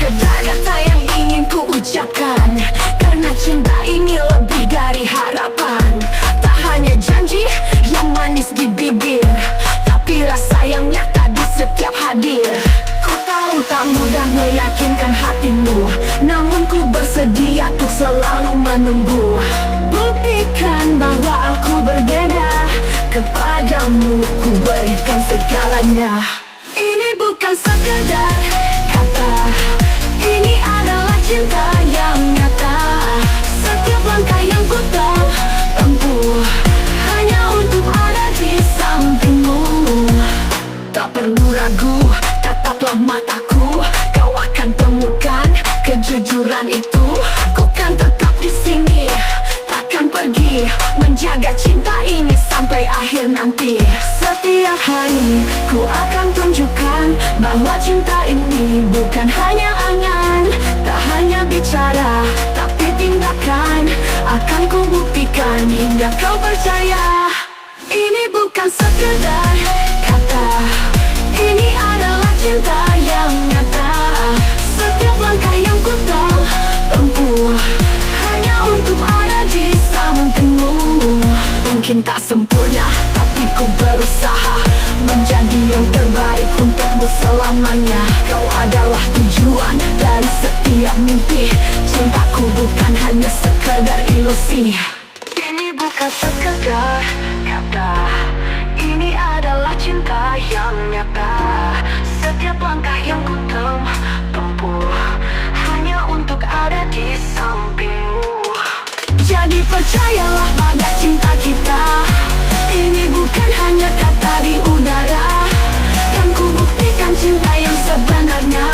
sekedar kata yang ingin ku ucapkan, karena cinta ini lebih dari harapan. Tak hanya janji yang manis di bibir, tapi rasa yang nyata di setiap hadir. Ku tahu tak mudah meyakinkan hatimu, namun ku bersedia untuk selalu menunggu. Buktikan bahwa aku berbeda, kepadamu ku berikan segalanya. Ini bukan sekedar kata, ini adalah cinta yang nyata. Setiap langkah yang ku tempuh hanya untuk ada di sampingmu. Tak perlu ragu, tataplah mataku, kau akan temukan kejujuran itu. Aku kan tetap di sini, takkan pergi, menjaga cinta ini sampai akhir nanti. Setiap hari ku akan tunjukkan bahwa cinta ini bukan hanya angan. Tak hanya bicara, tapi tindakan akan ku buktikan hingga kau percaya. Ini bukan sekedar kata, ini adalah cinta yang nyata. Setiap langkah yang ku tempuh hanya untuk ada di sampingmu. Mungkin tak sempurna, tapi ku berusaha menjadi yang terbaik untukmu selamanya. Kau adalah tujuan dari setiap mimpi, cintaku bukan hanya sekedar ilusi. Ini bukan sekedar kata, ini adalah cinta yang nyata. Setiap langkah yang ku tempuh hanya untuk ada di sampingmu. Jadi percayalah pada cinta kita, ini bukan hanya kata di udara. Kan ku buktikan cinta yang sebenarnya,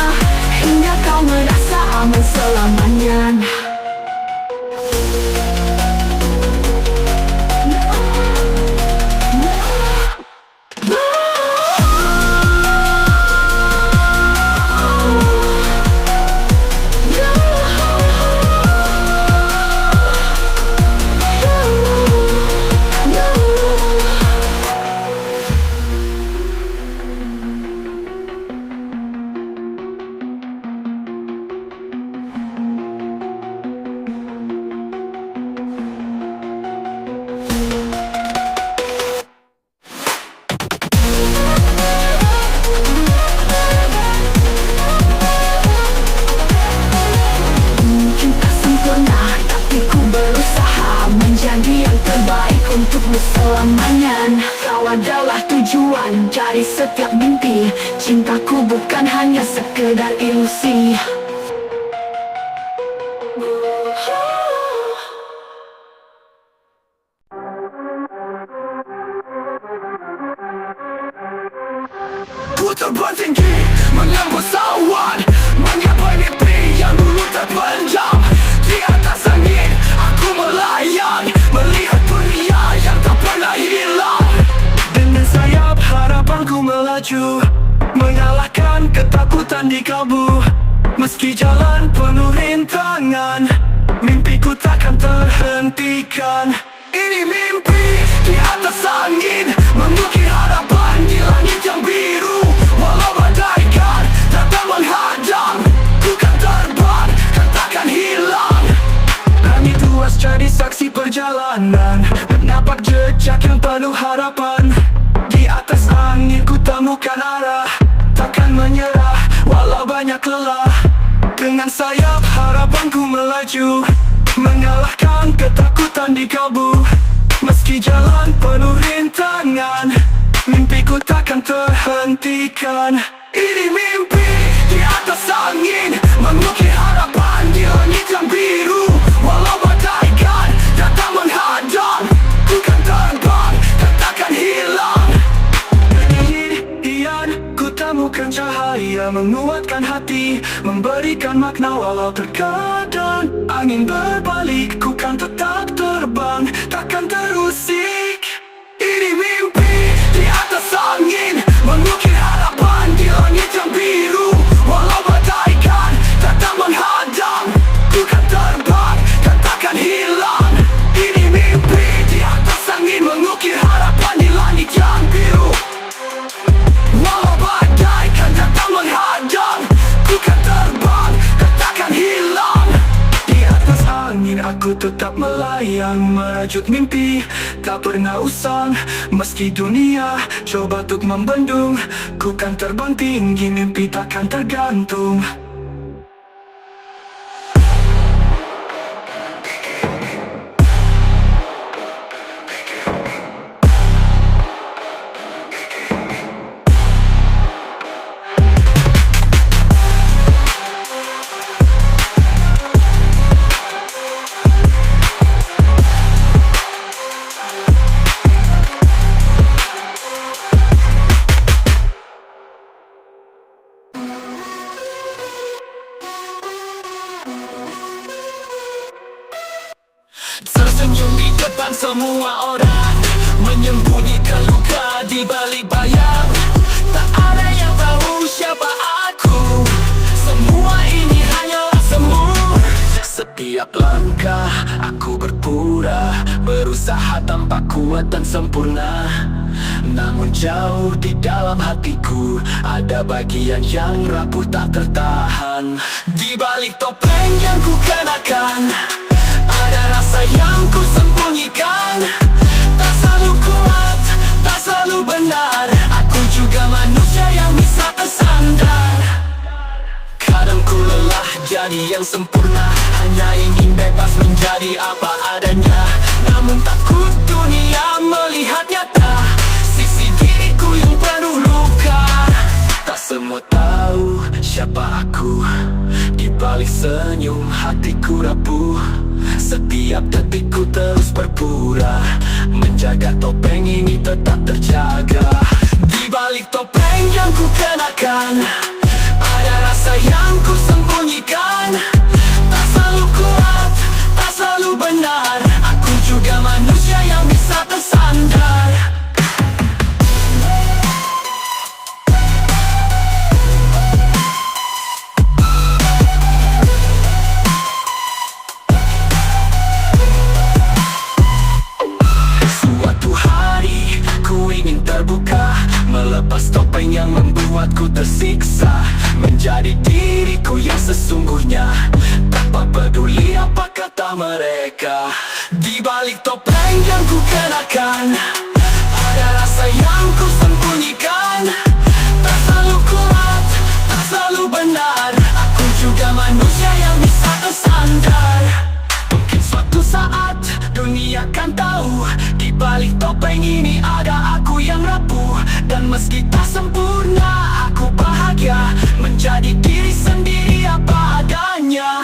hingga kau merasa aman selamanya. Untukmu selamanya. Kau adalah tujuan dari setiap mimpi, cintaku bukan hanya sekedar ilusi. Ku terbang tinggi, menembus awan, menggapai mimpi yang dulu terpendam. Di atas angin, aku melayang, melihat dunia yang tak pernah hilang. Dengan sayap harapanku melaju, mengalahkan ketakutan di kalbu. Meski jalan penuh rintangan, mimpiku takkan terhentikan. Ini mimpi di atas angin, mengukir harapan di langit yang biru. Walau bagaikan datang menghadang, ku kan terbang, kan takkan hilang. Langit luas jadi saksi perjalanan, menapak jejak yang penuh harapan. Di atas angin ku temukan arah, takkan menyerah walau banyak lelah. Dengan sayap harapanku melaju, mengalahkan ketakutan di kalbu. Meski jalan penuh rintangan, mimpiku takkan terhentikan. Ini mimpi di atas angin, mengukir harapan di langit yang biru. Walau bagaikan datang menghadang, ku kan terbang, kan takkan hilang. Kemudian ku temukan cahaya menguatkan hati, memberikan makna walau terkadang angin berbalik. Ku kan tetap terbang, takkan terusik. Ini mimpi di atas angin, mengukir harapan di langit yang biru. Walau bagaikan datang menghadang, ku kan terbang, kan takkan hilang. Ini mimpi di atas angin, mengukir harapan di langit yang biru. Walau bagaikan datang menghadang, ku kan terbang, yang merajut mimpi tak pernah usang. Meski dunia coba untuk membendung, ku kan terbang tinggi, mimpi takkan tergantung. Tersenyum di depan semua orang, menyembunyikan luka di balik bayang. Tak ada yang tahu siapa aku, semua ini hanyalah semu. Setiap langkah aku berpura, berusaha tanpa kuat dan sempurna. Namun jauh di dalam hatiku ada bagian yang rapuh tak tertahan. Di balik topeng yang ku kenakan ada rasa yang ku sembunyikan. Tak selalu kuat, tak selalu benar, aku juga manusia yang bisa tersandar. Kadang ku lelah jadi yang sempurna, hanya ingin bebas menjadi apa adanya. Namun takut dunia melihat nyata sisi diriku yang penuh luka. Tak semua tahu siapa aku, di balik senyum hatiku rapuh. Setiap detikku terus berpura, menjaga topeng ini tetap terjaga. Di balik topeng yang ku kenakan ada rasa yang ku sembunyikan. Tak selalu kuat, tak selalu benar, aku juga manusia yang bisa tersandar. Melepas topeng yang membuatku tersiksa, menjadi diriku yang sesungguhnya, tanpa peduli apa kata mereka. Di balik topeng yang ku kenakan ada rasa yang ku sembunyikan. Tak selalu kuat, tak selalu benar, aku juga manusia yang bisa tersandar. Mungkin suatu saat dunia akan tahu, di balik topeng ini ada aku yang rapuh. Dan meski tak sempurna, aku bahagia menjadi diri sendiri apa adanya.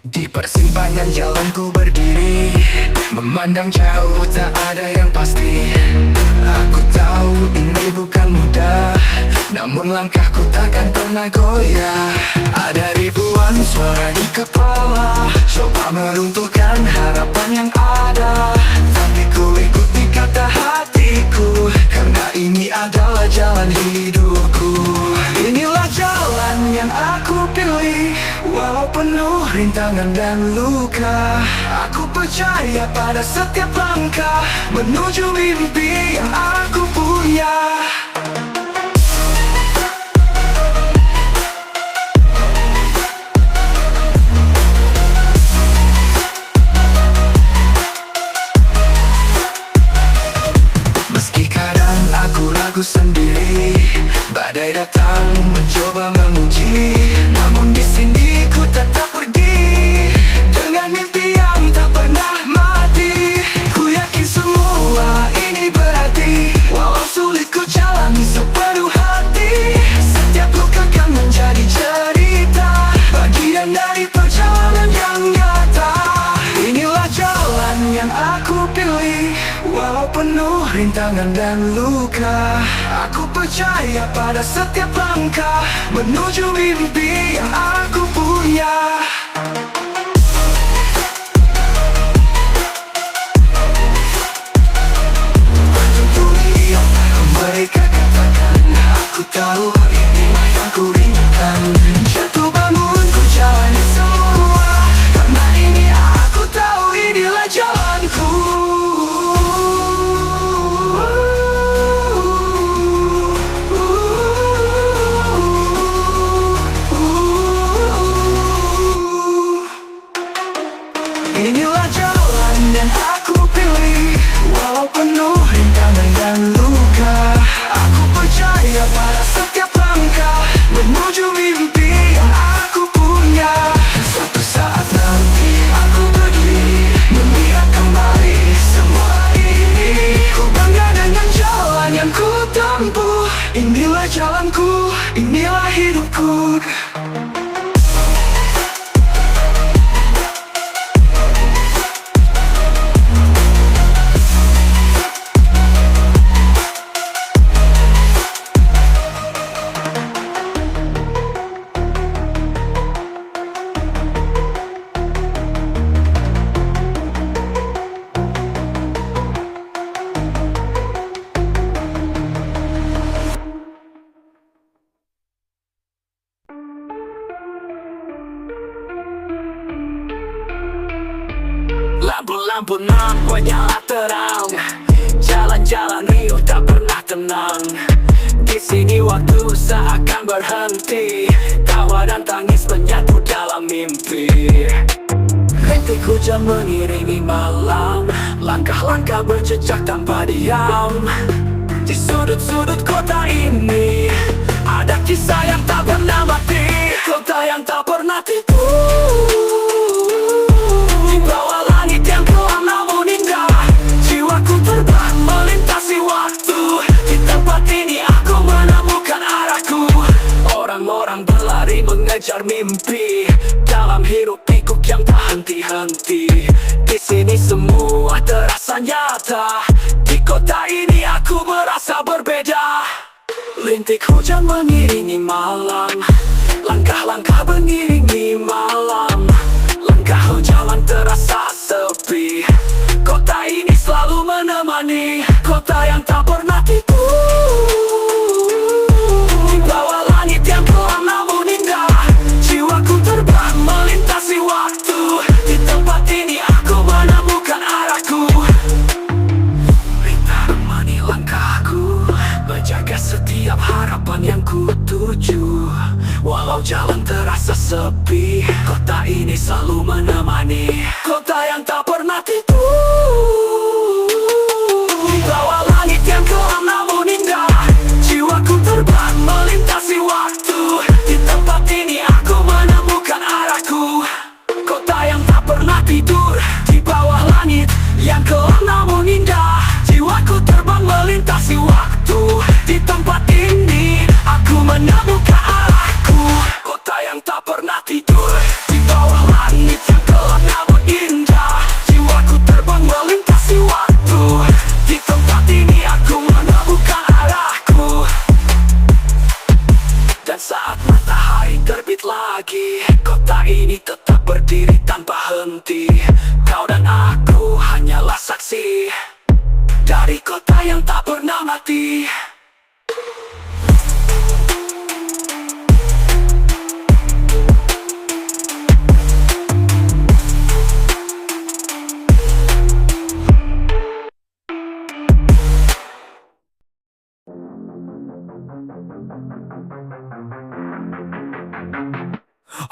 Di persimpangan jalan ku berdiri, memandang jauh tak ada yang pasti. Aku tahu ini bukan mudah, namun langkahku takkan pernah goyah. Ada ribuan suara di kepala, coba meruntuhkan harapan yang ada. Tapi ku ikuti kata hatiku, karena ini adalah jalan hidupku. Inilah jalan yang aku pilih, walau penuh rintangan dan luka. Aku percaya pada setiap langkah menuju mimpi yang aku punya. Meski kadang aku ragu sendiri, badai datang mencoba menguji, namun di sini ku tetap pergi dengan mimpi yang tak pernah mati. Ku yakin semua ini berarti, walau sulit ku jalani sepenuh hati. Setiap luka kan menjadi cerita, bagian dari perjalanan yang nyata. Inilah jalan yang aku pilih, walau penuh rintangan dan luka. Aku percaya pada setiap langkah menuju mimpi yang aku punya. menyala terang. Jalan-jalan Rio tak pernah tenang. Di sini waktu seakan berhenti, tawa dan tangis menyatu dalam mimpi. Rintik hujan mengiringi malam, langkah-langkah berjejak tanpa diam. Di sudut-sudut kota ini ada kisah yang tak pernah mati, kota yang tak pernah tidur. Di bawah langit yang gelap namun indah, jiwaku terbang melintasi waktu. Di tempat ini aku menemukan arahku. Orang-orang berlari mengejar mimpi dalam hiruk pikuk yang tak henti-henti. Di sini semua terasa nyata. Di kota ini aku merasa berbeda. Rintik hujan mengiringi malam, langkah-langkah mengiringi malam. Langkah jalan terasa sepi, kota ini selalu menemani, kota yang tak pernah tidur. Di bawah langit yang gelap namun indah, jiwaku terbang melintasi waktu. Di tempat ini aku menemukan arahku. Rintik temani langkahku, menjaga setiap harapan yang ku tuju. Walau jalan terasa sepi, kota ini selalu menemani, kota yang tak pernah tidur. Di bawah langit yang gelap namun indah, jiwaku terbang melintasi waktu. Di tempat ini aku menemukan arahku, kota yang tak pernah tidur. Di bawah langit yang gelap namun indah, jiwaku terbang melintasi waktu. Di tempat ini aku menemukan arahku, kota yang tak pernah tidur. Di bawah langit yang gelap namun indah, jiwaku terbang melintasi waktu. Di tempat ini aku menemukan arahku. Dan saat matahari terbit lagi, kota ini tetap berdiri tanpa henti. Kau dan aku hanyalah saksi dari kota yang tak pernah mati.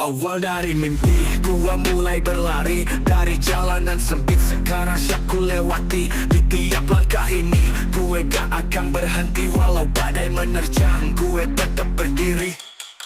Awal dari mimpi, gua mulai berlari dari jalanan sempit, sekarang siap ku lewati. Di tiap langkah ini, gue gak akan berhenti. Walau badai menerjang, gue tetap berdiri.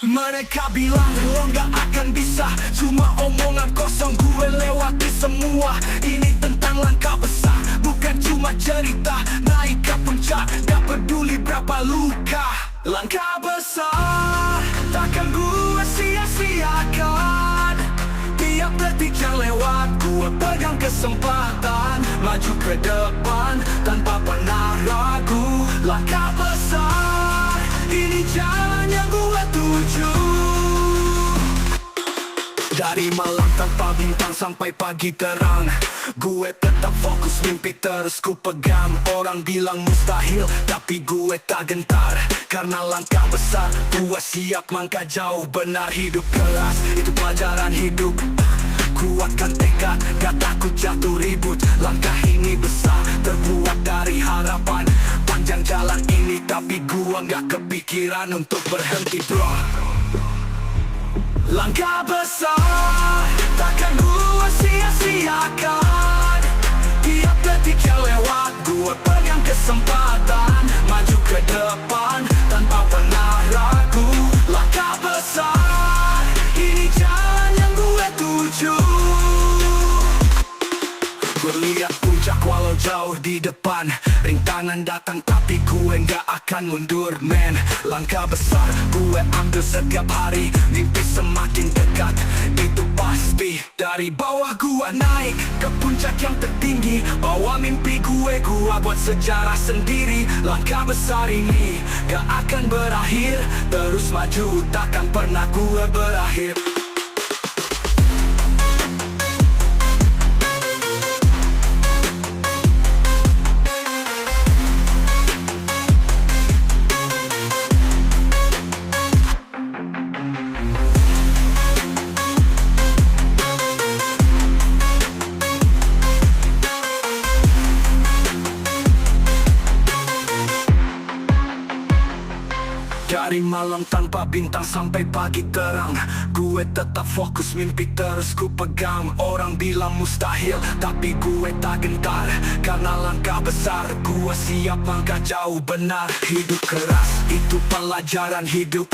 Mereka bilang lo gak akan bisa, cuma omongan kosong. Gue lewati semua, ini tentang langkah besar, bukan cuma cerita. Naik ke puncak, gak peduli berapa luka. Langkah besar, takkan gue sia-siakan. Tiap detik yang lewat, gue pegang kesempatan, maju ke depan tanpa pernah ragu. Langkah besar, ini jalan yang gue tuju. Dari malam tanpa bintang sampai pagi terang, gue tetap fokus, mimpi terus ku pegang. Orang bilang mustahil, tapi gue tak gentar. Karena langkah besar, gue siap langkah jauh. Benar, hidup keras, itu pelajaran hidup. Kuatkan tekad, gak takut jatuh ribut. Langkah ini besar, terbuat dari harapan. Panjang jalan ini, tapi gue gak kepikiran untuk berhenti, bro. Langkah besar, takkan gue sia-siakan. Tiap detik yang lewat, gue pegang kesempatan, maju ke depan tanpa pernah ragu. Langkah besar, ini jalan yang gue tuju. Berlihat puncak walau jauh di depan, rintangan datang tapi gue gak akan mundur, man. Langkah besar gue ambil setiap hari, mimpi semakin dekat, itu pasti. Dari bawah gue naik ke puncak yang tertinggi, bawa mimpi gue buat sejarah sendiri. Langkah besar ini gak akan berakhir, terus maju takkan pernah gue berakhir. Dari malam tanpa bintang sampai pagi terang, gue tetap fokus, mimpi terus ku pegang. Orang bilang mustahil, tapi gue tak gentar, karena langkah besar gue siap langkah jauh benar. Hidup keras, itu pelajaran hidup.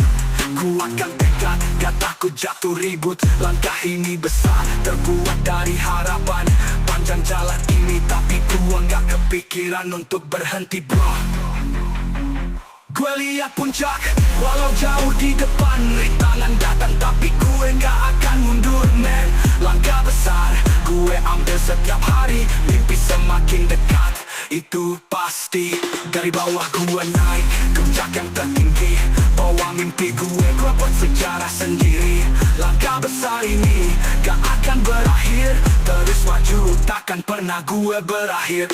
Ku akan tekad, gak takut jatuh ribut. Langkah ini besar, terbuat dari harapan. Panjang jalan ini, tapi gua gak kepikiran untuk berhenti bro. Gue lihat puncak, walau jauh di depan. Rintangan datang, tapi gue gak akan mundur man. Langkah besar, gue ambil setiap hari. Mimpi semakin dekat, itu pasti. Dari bawah gue naik, ke puncak yang tertinggi. Bawa mimpi gue buat sejarah sendiri. Langkah besar ini gak akan berakhir. Terus maju, takkan pernah gue berakhir.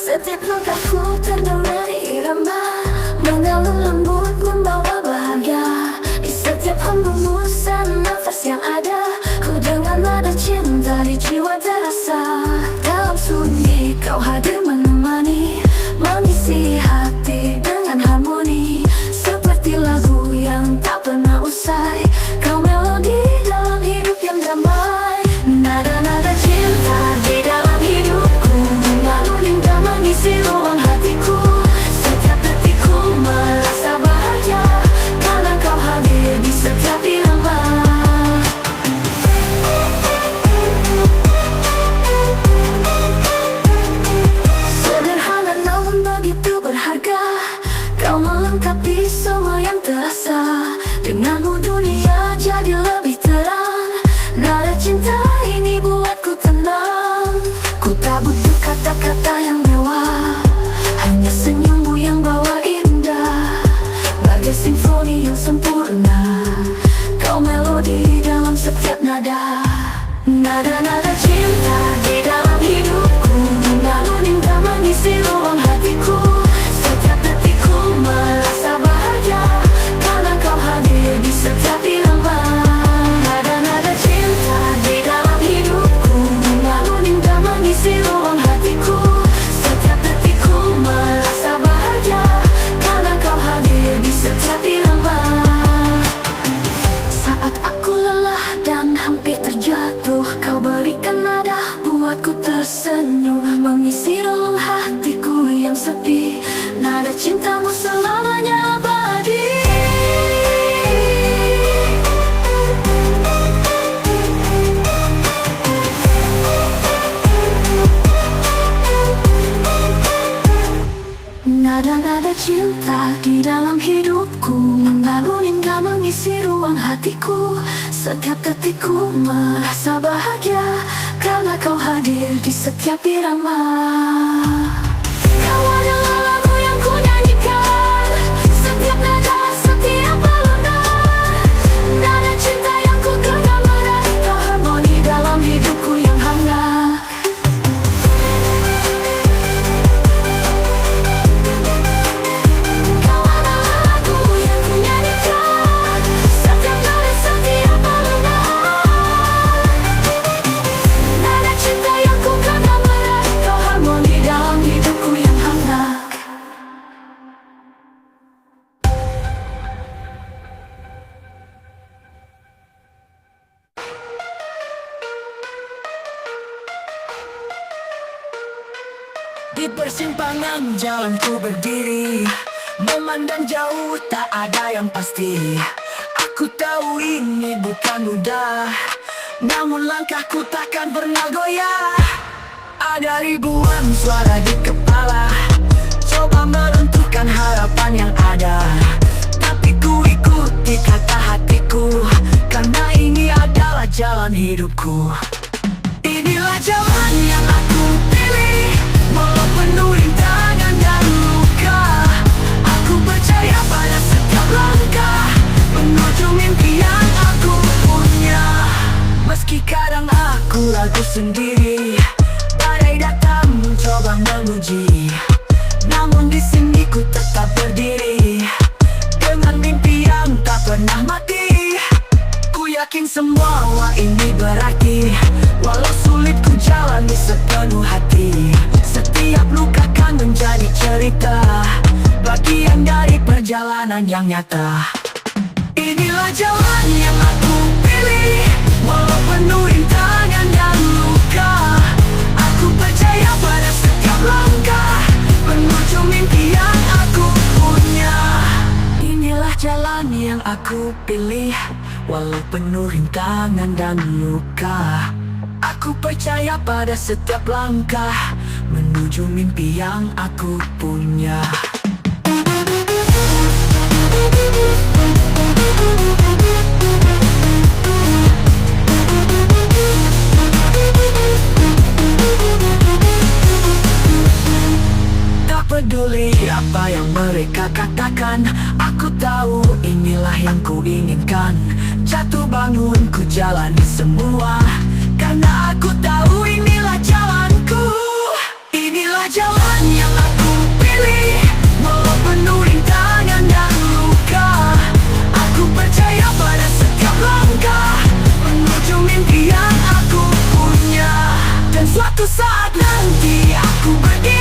Setiap langkahku terdengar irama, mengalun lembut membawa bahagia. Di setiap hembusan nafas yang ada, ku dengar nada cinta di jiwa terasa. Dalam sunyi kau hadir menemani, mengisi hati dengan harmoni. Seperti lagu yang tak pernah usai, kau melodi dalam hidup yang damai. Nada-nada cinta di dalam hidupku, mengalun hingga mengisi ruang hatiku. Setiap detikku merasa bahagia, karena kau hadir di setiap irama. Sederhana namun begitu berharga, kau melengkapi semua yang terasa. Denganmu dunia jadi lebih terang. Nada cinta ini buatku tenang. Ku tak butuh kata-kata yang mewah, hanya senyummu yang bawa indah. Bagai simfoni yang sempurna, kau melodi dalam setiap nada. Nada-nada cinta di dalam hidupku, mengalun hingga mengisi ruang hatiku. Setiap detikku merasa bahagia, karena kau hadir di setiap irama. Nada-nada cinta di dalam hidupku, mengalun hingga mengisi ruang hatiku. Setiap detikku merasa bahagia, karena kau hadir di setiap irama. Saat aku lelah dan hampir terjatuh, kau berikan nada buatku tersenyum, mengisi relung hatiku yang sepi. Nada cintamu selamanya abadi. Nada-nada cinta di dalam hidupku, mengalun hingga mengisi ruang hatiku. Setiap detikku merasa bahagia, karena kau hadir di setiap irama. Kau adalah lagu yang ku nyanyikan, setiap nada, setiap alunan. Nada cinta yang ku genggam erat, kau harmoni dalam hidupku yang hangat. Kau adalah lagu yang ku nyanyikan, setiap nada, setiap alunan. Nada cinta yang ku genggam erat, kau harmoni dalam hidupku yang hangat. Di persimpangan jalan ku berdiri, memandang jauh tak ada yang pasti. Aku tahu ini bukan mudah, namun langkahku takkan pernah goyah. Ada ribuan suara di kepala, coba menentukan harapan yang ada. Tapi ku ikuti kata hatiku, karena ini adalah jalan hidupku. Inilah jalan yang aku pilih, walau penuh rintangan dan luka. Aku percaya pada setiap langkah menuju mimpi yang aku punya. Meski kadang aku ragu sendiri, badai datang mencoba menguji, namun di sini ku tetap berdiri dengan mimpi yang tak pernah pernah mati. Ku yakin semua ini berarti, walau sulit ku jalani sepenuh hati. Setiap luka kan menjadi cerita, bagian dari perjalanan yang nyata. Inilah jalan yang aku pilih, walau penuh rintangan dan luka. Aku percaya pada setiap langkah menuju mimpi yang aku punya. Inilah jalan yang aku pilih, walau penuh rintangan dan luka. Aku percaya pada setiap langkah menuju mimpi yang aku punya. Tak peduli apa yang mereka katakan, aku tahu inilah yang ku inginkan. Jatuh bangun ku jalani semua, karena aku tahu inilah jalanku. Inilah jalan yang aku pilih, walau penuh rintangan dan luka. Aku percaya pada setiap langkah menuju mimpi yang aku punya. Dan suatu saat nanti aku berdiri